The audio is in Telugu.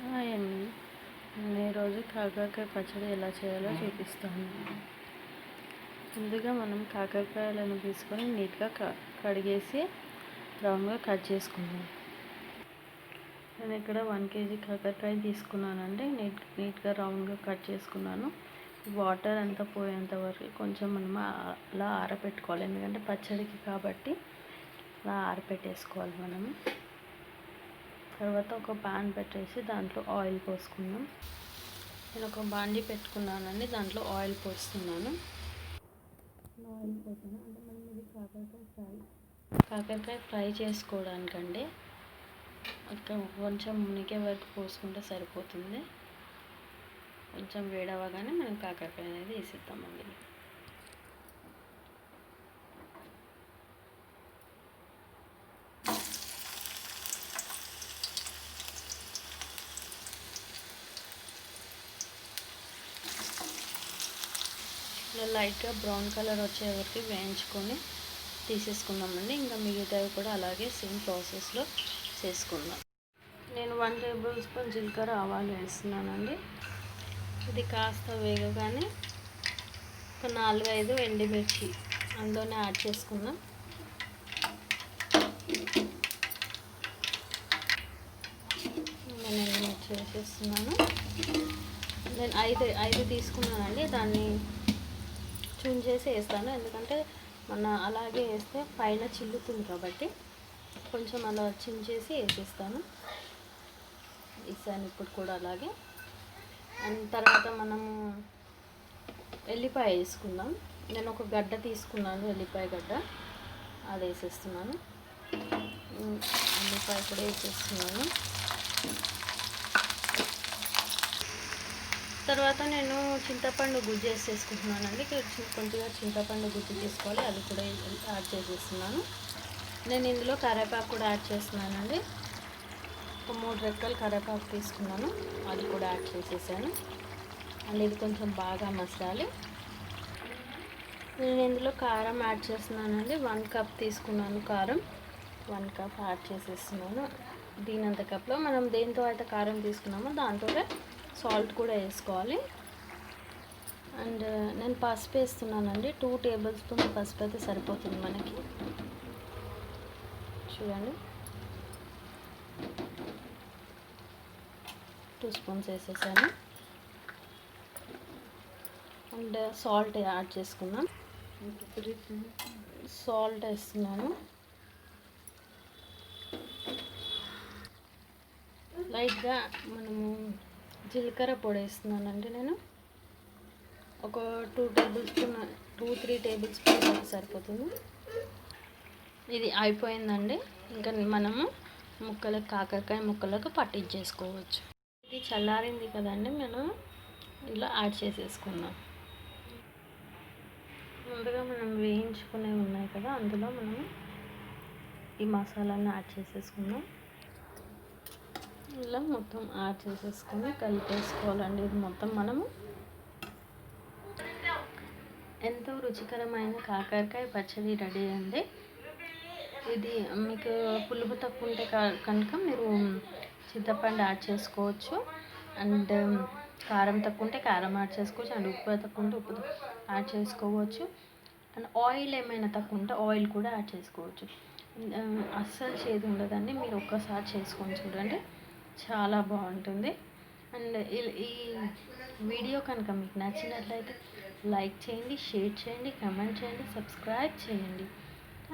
హాయ్ అండి, నేను ఈరోజు కాకరకాయ పచ్చడి ఎలా చేయాలో చూపిస్తాను. ముందుగా మనం కాకరకాయలను తీసుకొని నీట్గా కడిగేసి రౌండ్గా కట్ చేసుకుందాం. నేను ఇక్కడ 1 kg కాకరకాయ తీసుకున్నానండి. నీట్గా రౌండ్గా కట్ చేసుకున్నాను. వాటర్ అంతా పోయేంత వరకు కొంచెం మనం అలా ఆరబెట్టుకోవాలి, ఎందుకంటే పచ్చడికి కాబట్టి అలా ఆరబెట్టేసుకోవాలి మనము. తర్వాత ఒక పాన్ పెట్టేసి దాంట్లో ఆయిల్ పోసుకుందాం. నేను ఒక బాండీ పెట్టుకున్నానండి, దాంట్లో ఆయిల్ పోస్తున్నాను. ఆయిల్ పోసాను అంటే మనం ఇది కాకరకాయ ఫ్రై చేసుకోవడానికండి. అక్కడ కొంచెం మునిగే వరకు పోసుకుంటే సరిపోతుంది. కొంచెం వేడవగానే మనం కాకరకాయ అనేది వేసేద్దామండి. ఇలా లైట్గా బ్రౌన్ కలర్ వచ్చే వరకు వేయించుకొని తీసేసుకుందామండి. ఇంకా మిగతావి కూడా అలాగే సేమ్ ప్రాసెస్లో చేసుకుందాం. నేను 1 tablespoon జీలకర్ర ఆవాలు వేస్తున్నానండి. ఇది కాస్త వేగగానే ఒక 4-5 ఎండుమిర్చి అందులోనే యాడ్ చేసుకుందాం. నేను ఎండుమిర్చి వేసేస్తున్నాను. నేను 5 తీసుకున్నానండి. దాన్ని చేసి వేస్తాను, ఎందుకంటే మన అలాగే వేస్తే పైన చిల్లుతుంది కాబట్టి కొంచెం అలా చేసి వేసేస్తాను. వేసాను ఇప్పుడు కూడా అలాగే. అండ్ తర్వాత మనము ఎల్లిపాయ వేసుకుందాం. నేను ఒక గడ్డ తీసుకున్నాను, ఎల్లిపాయ గడ్డ, అది వేసేస్తున్నాను. ఎల్లిపాయ కూడా వేసేస్తున్నాను. తర్వాత నేను చింతపండు గుజ్జు వేసేసుకుంటున్నానండి. కొంచెంగా చింతపండు గుజ్జు తీసుకోవాలి, అది కూడా యాడ్ చేసేస్తున్నాను. నేను ఇందులో కరివేపాకు కూడా యాడ్ చేస్తున్నానండి. ఒక 3 రెక్కలు కరివేపాకు తీసుకున్నాను, అది కూడా యాడ్ చేసేసాను. అండ్ ఇది కొంచెం బాగా మసాలి. నేను ఇందులో కారం యాడ్ చేస్తున్నానండి. 1 కప్ తీసుకున్నాను కారం, 1 కప్ యాడ్ చేసేస్తున్నాను. దీనంత కప్లో మనం దేంతో అయితే కారం తీసుకున్నామో దాంతో సాల్ట్ కూడా వేసుకోవాలి. అండ్ నేను పసుపు వేస్తున్నానండి. 2 tablespoon పసుపు అయితే సరిపోతుంది మనకి. చూడండి, 2 స్పూన్స్ వేసేసాను. అండ్ సాల్ట్ యాడ్ చేసుకుందాం. సాల్ట్ వేస్తున్నాను. లైట్గా మనము జీలకర్ర పొడి వేస్తున్నానండి. నేను ఒక 2-3 tablespoons అయితే సరిపోతుంది. ఇది అయిపోయిందండి. ఇంకా మనము కాకరకాయ ముక్కలకు పట్టించేసుకోవచ్చు. ఇది చల్లారింది కదండి, మనం ఇలా యాడ్ చేసేసుకుందాం. ముందుగా మనం వేయించుకునేవి ఉన్నాయి కదా, అందులో మనము ఈ మసాలాను యాడ్ చేసేసుకుందాం. ఇలా మొత్తం యాడ్ చేసేసుకొని కలిపేసుకోవాలండి. ఇది మొత్తం మనము ఎంతో రుచికరమైన కాకరకాయ పచ్చడి రెడీ అండి. ఇది మీకు పులుపు తక్కువ ఉంటే కనుక మీరు చింతపండు యాడ్ చేసుకోవచ్చు. అండ్ కారం తక్కువ ఉంటే కారం యాడ్ చేసుకోవచ్చు. అండ్ ఉప్పు తక్కువ ఉంటే ఉప్పు యాడ్ చేసుకోవచ్చు. అండ్ ఆయిల్ ఏమైనా తక్కువ ఉంటే ఆయిల్ కూడా యాడ్ చేసుకోవచ్చు. అస్సలు చేదు ఉండదండి. మీరు ఒక్కసారి చేసుకొని చూడండి, చాలా బాగుంటుంది. అండ్ ఈ వీడియో కనుక మీకు నచ్చినట్లయితే లైక్ చేయండి, షేర్ చేయండి, కామెంట్ చేయండి, సబ్స్క్రైబ్ చేయండి.